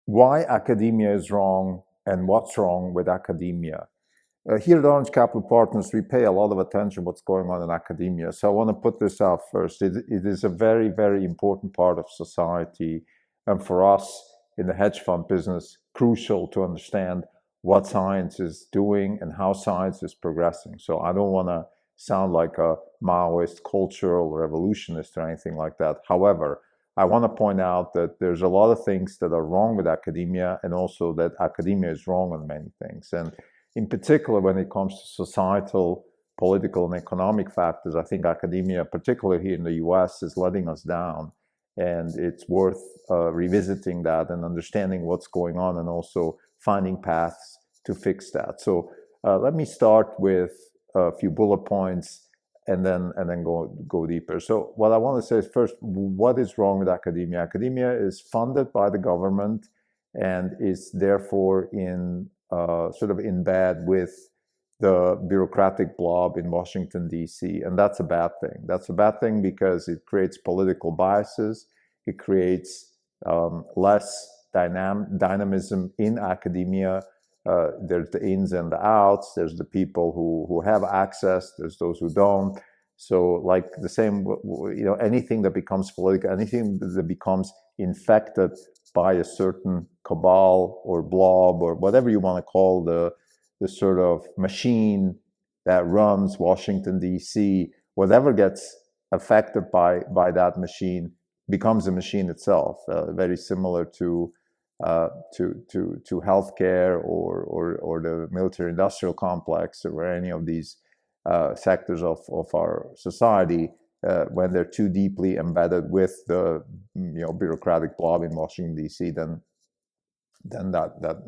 why academia is wrong and what's wrong with academia. Here at Orange Capital Partners, we pay a lot of attention to what's going on in academia. So I want to put this out first. It is a very, very important part of society. And for us in the hedge fund business, crucial to understand what science is doing and how science is progressing. So I don't want to sound like a Maoist cultural revolutionist or anything like that. However, I want to point out that there's a lot of things that are wrong with academia, and also that academia is wrong on many things. And in particular, when it comes to societal, political, and economic factors, I think academia, particularly here in the US, is letting us down. And it's worth revisiting that and understanding what's going on, and also finding paths to fix that. So let me start with a few bullet points and then go deeper. So what I want to say is, first, what is wrong with academia? Academia is funded by the government and is therefore in sort of in bed with the bureaucratic blob in Washington, D.C. And that's a bad thing. That's a bad thing because it creates political biases. It creates less dynamism in academia. There's the ins and the outs. There's the people who have access. There's those who don't. So like the same, anything that becomes political, anything that becomes infected by a certain cabal or blob or whatever you want to call the sort of machine that runs Washington, D.C., whatever gets affected by that machine becomes a machine itself, very similar to healthcare or the military-industrial complex or any of these sectors of our society. When they're too deeply embedded with the bureaucratic blob in Washington, D.C., then that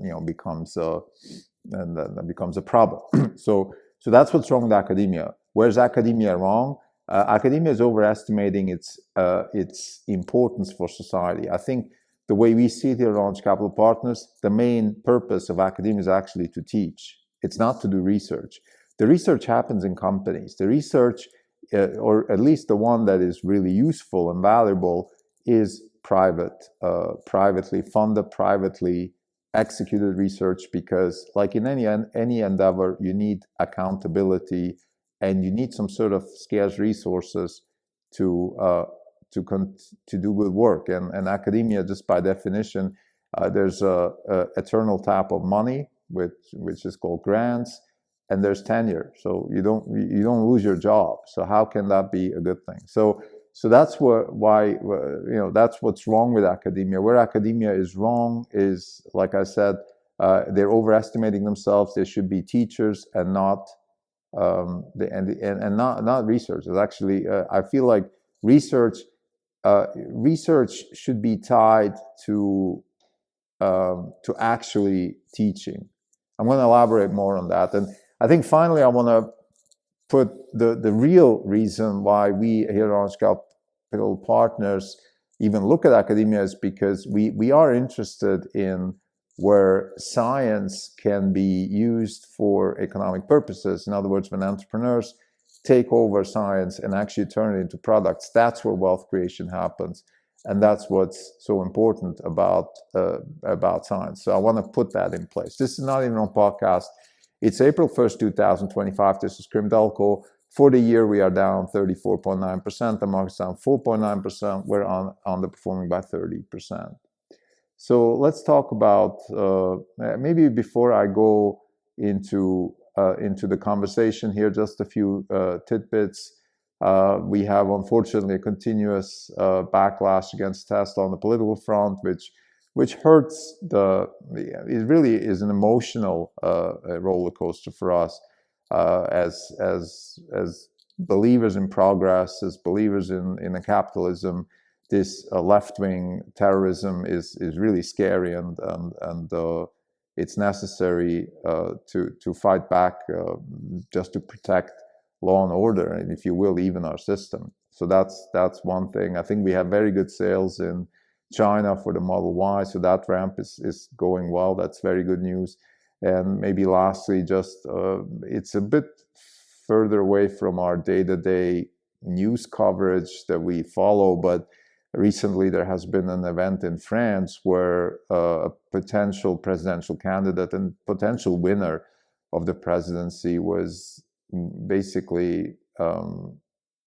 becomes a problem. So that's what's wrong with academia. Where's academia wrong? Academia is overestimating its importance for society. I think the way we see it here at Orange Capital Partners, the main purpose of academia is actually to teach. It's not to do research. The research happens in companies. The research, or at least the one that is really useful and valuable, is privately funded, privately executed research, because like in any endeavor, you need accountability and you need some sort of scarce resources to do good work. And academia, just by definition, there's a eternal tap of money, which is called grants, and there's tenure. So you don't lose your job. So how can that be a good thing? So that's that's what's wrong with academia. Where academia is wrong is, like I said, they're overestimating themselves. They should be teachers and not not researchers. Actually, I feel like research should be tied to actually teaching. I'm going to elaborate more on that. And I think finally I want to put the real reason why we here at Orange Capital Partners even look at academia is because we are interested in where science can be used for economic purposes. In other words, when entrepreneurs take over science and actually turn it into products, that's where wealth creation happens. And that's what's so important about science. So I want to put that in place. This is not even on podcast. It's April 1st, 2025. This is Krim Delco. For the year, we are down 34.9%. The market's down 4.9%. We're underperforming by 30%. So let's talk about, maybe before I go into the conversation here, just a few tidbits. We have, unfortunately, a continuous backlash against Tesla on the political front, which hurts it really is an emotional roller coaster for us as believers in progress, as believers in a capitalism. This left-wing terrorism is really scary, and it's necessary to fight back just to protect law and order, and if you will, even our system. So that's one thing. I think we have very good sales in China for the Model Y, so that ramp is going well. That's very good news. And maybe lastly, just it's a bit further away from our day-to-day news coverage that we follow, but Recently, there has been an event in France where a potential presidential candidate and potential winner of the presidency was basically, you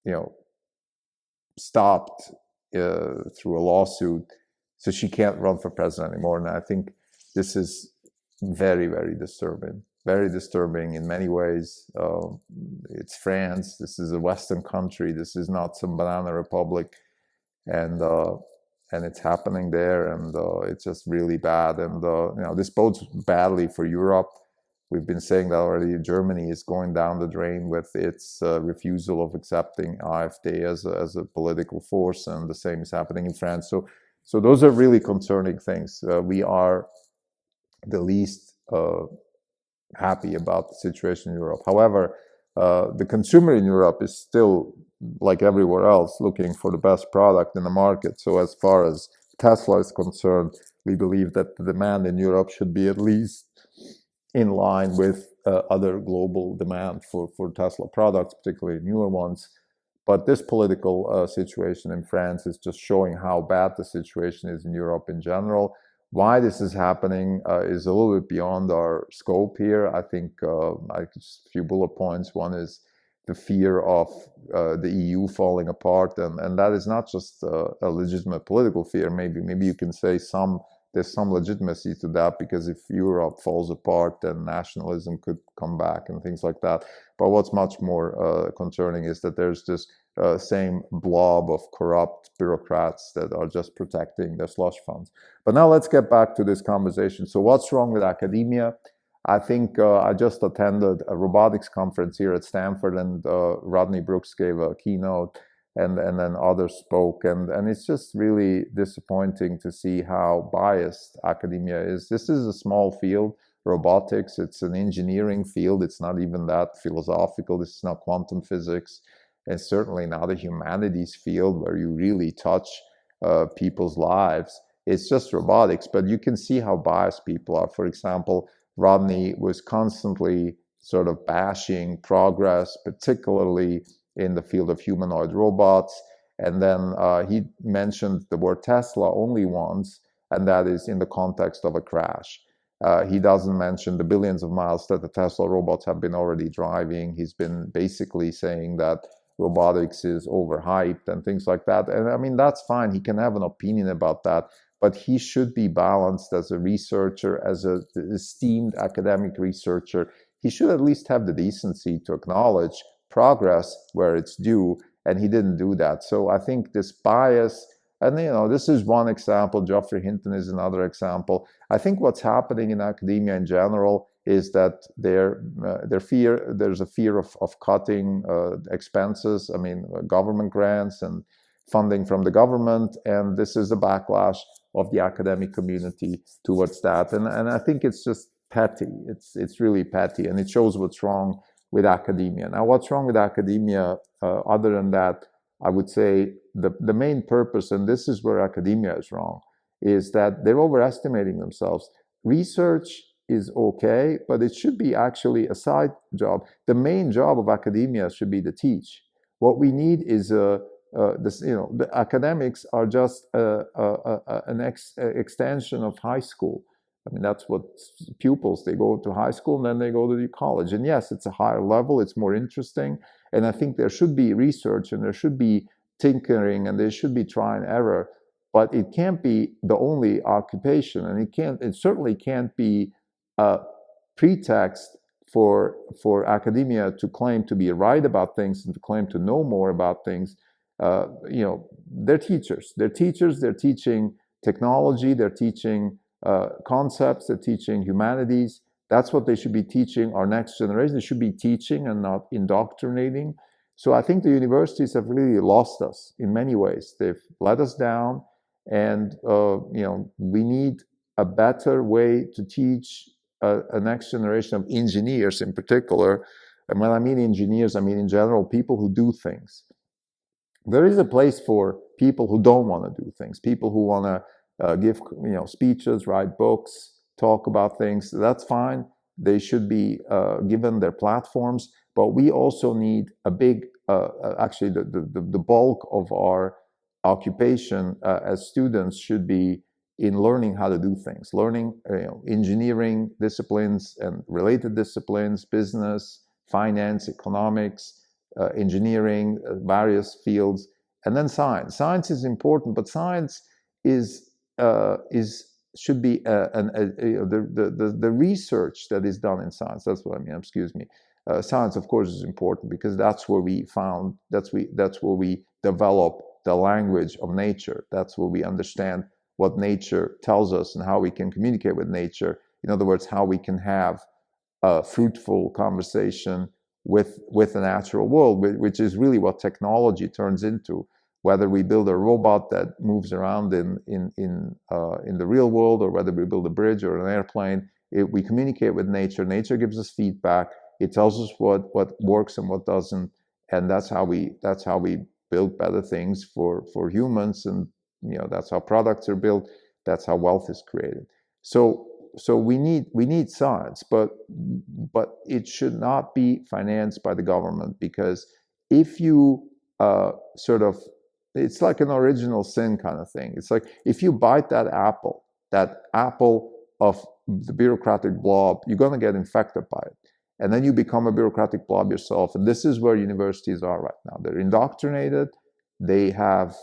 know, stopped through a lawsuit, so she can't run for president anymore. And I think this is very, very disturbing. Very disturbing in many ways. It's France. This is a Western country. This is not some banana republic, and it's happening there, and it's just really bad. And this bodes badly for Europe. We've been saying that already. Germany is going down the drain with its refusal of accepting AfD as a political force, and the same is happening in France. So those are really concerning things. We are the least happy about the situation in Europe. However, the consumer in Europe is still, like everywhere else, looking for the best product in the market. So as far as Tesla is concerned, we believe that the demand in Europe should be at least in line with other global demand for Tesla products, particularly newer ones. But this political situation in France is just showing how bad the situation is in Europe in general. Why this is happening is a little bit beyond our scope here. I think just a few bullet points. One is the fear of the EU falling apart, and that is not just a legitimate political fear. Maybe you can say there's some legitimacy to that, because if Europe falls apart, then nationalism could come back and things like that. But what's much more concerning is that there's this same blob of corrupt bureaucrats that are just protecting their slush funds. But now let's get back to this conversation. So what's wrong with academia? I think I just attended a robotics conference here at Stanford, and Rodney Brooks gave a keynote, and then others spoke, and it's just really disappointing to see how biased academia is. This is a small field, robotics. It's an engineering field. It's not even that philosophical. This is not quantum physics, and certainly not a humanities field where you really touch people's lives. It's just robotics, but you can see how biased people are. For example, Rodney was constantly sort of bashing progress, particularly in the field of humanoid robots. And then he mentioned the word Tesla only once, and that is in the context of a crash. He doesn't mention the billions of miles that the Tesla robots have been already driving. He's been basically saying that robotics is overhyped and things like that. And I mean, that's fine. He can have an opinion about that, but he should be balanced as a researcher, as an esteemed academic researcher. He should at least have the decency to acknowledge progress where it's due, and he didn't do that. So I think this bias, and this is one example. Geoffrey Hinton is another example. I think what's happening in academia in general is that there's a fear of cutting expenses. I mean, government grants and funding from the government, and this is a backlash of the academic community towards that. And I think it's just petty. It's really petty, and it shows what's wrong with academia. Now, what's wrong with academia, other than that, I would say the main purpose, and this is where academia is wrong, is that they're overestimating themselves. Research is okay, but it should be actually a side job. The main job of academia should be to teach. What we need is the academics are just an extension of high school. I mean, that's what pupils, they go to high school and then they go to the college. And yes, it's a higher level, it's more interesting. And I think there should be research, and there should be tinkering, and there should be try and error, but it can't be the only occupation. And it certainly can't be a pretext for academia to claim to be right about things and to claim to know more about things. They're teachers. They're teaching technology, they're teaching concepts, they're teaching humanities. That's what they should be teaching our next generation. They should be teaching and not indoctrinating. So I think the universities have really lost us in many ways. They've let us down, and we need a better way to teach a next generation of engineers in particular. And when I mean engineers, I mean in general people who do things. There is a place for people who don't want to do things, people who want to give speeches, write books, talk about things. That's fine. They should be given their platforms. But we also need a big, actually the bulk of our occupation as students should be in learning how to do things, learning engineering disciplines and related disciplines, business, finance, economics, engineering, various fields, and then science. Science is important, but science is should be the research that is done in science. That's what I mean. Excuse me. Science, of course, is important because that's where we found that's where we develop the language of nature. That's where we understand what nature tells us and how we can communicate with nature. In other words, how we can have a fruitful conversation with the natural world, which is really what technology turns into. Whether we build a robot that moves around in the real world, or whether we build a bridge or an airplane, we communicate with nature. Nature gives us feedback. It tells us what works and what doesn't, and that's how we build better things for humans. And that's how products are built. That's how wealth is created. So we need science, but it should not be financed by the government, because if you it's like an original sin kind of thing. It's like if you bite that apple of the bureaucratic blob, you're going to get infected by it. And then you become a bureaucratic blob yourself. And this is where universities are right now. They're indoctrinated. They have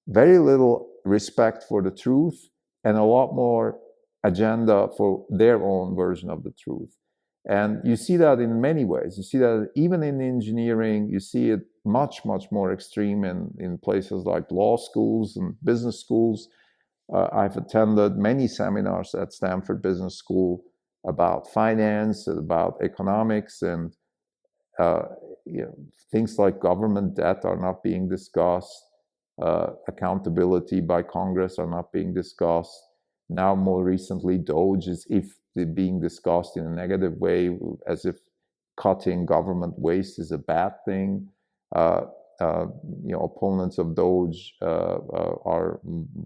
very little respect for the truth and a lot more agenda for their own version of the truth. And you see that in many ways. You see that even in engineering. You see it much, much more extreme in places like law schools and business schools. I've attended many seminars at Stanford Business School about finance, about economics, and things like government debt are not being discussed. Accountability by Congress are not being discussed. Now, more recently, DOGE is being discussed in a negative way, as if cutting government waste is a bad thing. Opponents of DOGE are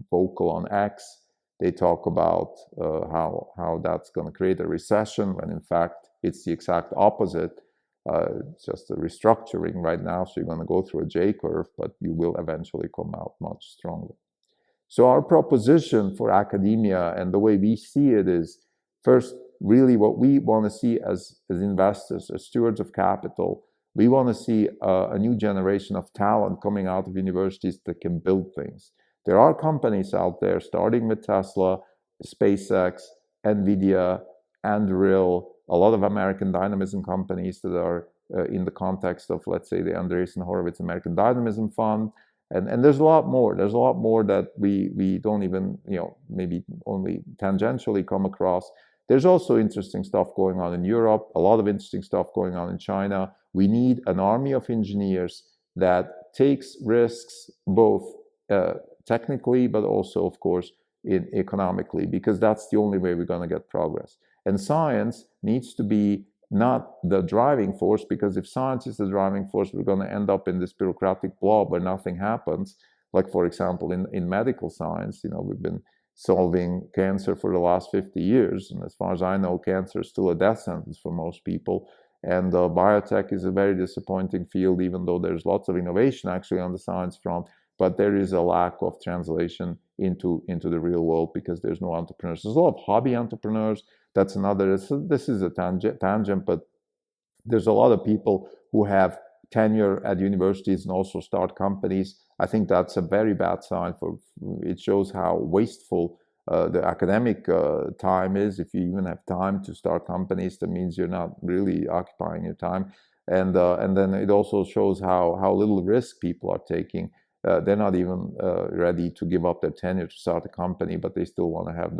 vocal on X. They talk about how that's going to create a recession, when in fact it's the exact opposite. Just a restructuring right now, so you're going to go through a J curve, but you will eventually come out much stronger. So our proposition for academia and the way we see it is, first, really what we want to see as investors, as stewards of capital, we want to see a new generation of talent coming out of universities that can build things. There are companies out there, starting with Tesla, SpaceX, Nvidia, Anduril, a lot of American dynamism companies that are in the context of, let's say, the Andreessen Horowitz American Dynamism Fund. And there's a lot more. There's a lot more that we don't even, maybe only tangentially come across. There's also interesting stuff going on in Europe, a lot of interesting stuff going on in China. We need an army of engineers that takes risks, both technically, but also, of course, economically, because that's the only way we're going to get progress. And science needs to be not the driving force, because if science is the driving force, we're going to end up in this bureaucratic blob where nothing happens. Like, for example, in medical science, we've been solving cancer for the last 50 years. And as far as I know, cancer is still a death sentence for most people. And biotech is a very disappointing field, even though there's lots of innovation actually on the science front. But there is a lack of translation into the real world, because there's no entrepreneurs. There's a lot of hobby entrepreneurs. That's another, this is a tangent, but there's a lot of people who have tenure at universities and also start companies. I think that's a very bad sign. It shows how wasteful the academic time is. If you even have time to start companies, that means you're not really occupying your time. And then it also shows how little risk people are taking. They're not even ready to give up their tenure to start a company, but they still want to have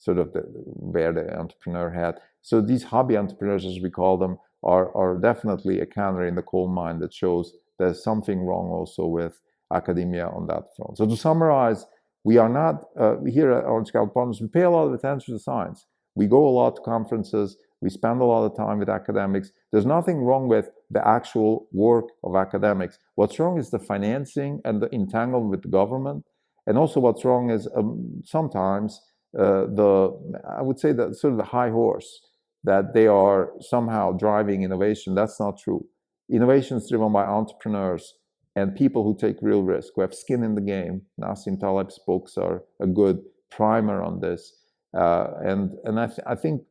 wear the entrepreneur hat. So these hobby entrepreneurs, as we call them, are definitely a canary in the coal mine that shows there's something wrong also with academia on that front. So to summarize, we are not, here at Orange Capital Partners, we pay a lot of attention to science. We go a lot to conferences. We spend a lot of time with academics. There's nothing wrong with the actual work of academics. What's wrong is the financing and the entanglement with the government. And also what's wrong is sometimes I would say that sort of the high horse, that they are somehow driving innovation. That's not true. Innovation is driven by entrepreneurs and people who take real risk, who have skin in the game. Nassim Taleb's books are a good primer on this. I think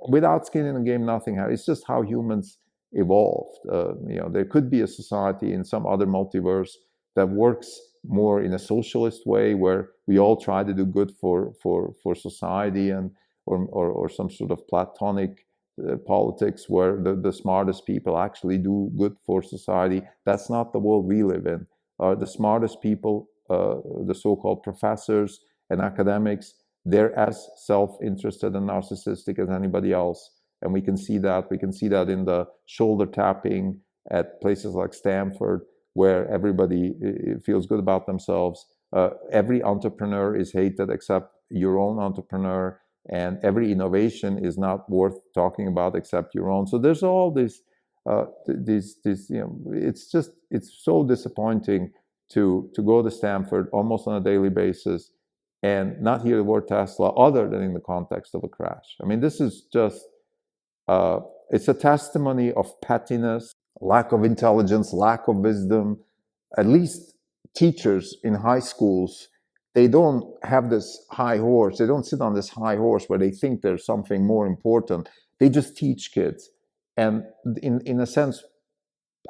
without skin in the game, nothing happens. It's just how humans evolved. There could be a society in some other multiverse that works more in a socialist way, where we all try to do good for society, and or some sort of Platonic politics where the smartest people actually do good for society. That's not the world we live in. The smartest people, the so-called professors and academics, they're as self-interested and narcissistic as anybody else. And we can see that. We can see that in the shoulder tapping at places like Stanford, where everybody feels good about themselves. Every entrepreneur is hated except your own entrepreneur, and every innovation is not worth talking about except your own. So there's all this, it's so disappointing to go to Stanford almost on a daily basis and not hear the word Tesla other than in the context of a crash. I mean, this is just, it's a testimony of pettiness, lack of intelligence, lack of wisdom. At least teachers in high schools, they don't have this high horse. They don't sit on this high horse where they think there's something more important. They just teach kids. And in a sense,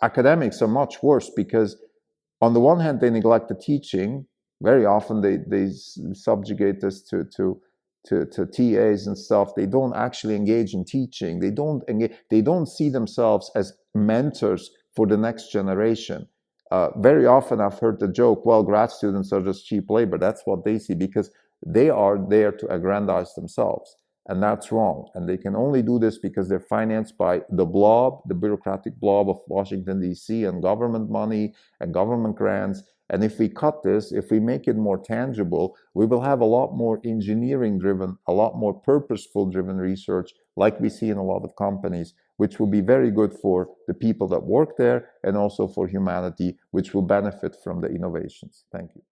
academics are much worse, because on the one hand, they neglect the teaching. Very often they subjugate this to TAs and stuff. They don't actually engage in teaching. They don't see themselves as mentors for the next generation. Very often I've heard the joke, well, grad students are just cheap labor. That's what they see, because they are there to aggrandize themselves. And that's wrong. And they can only do this because they're financed by the blob, the bureaucratic blob of Washington, D.C., and government money and government grants. And if we cut this, if we make it more tangible, we will have a lot more engineering-driven, a lot more purposeful-driven research, like we see in a lot of companies, which will be very good for the people that work there and also for humanity, which will benefit from the innovations. Thank you.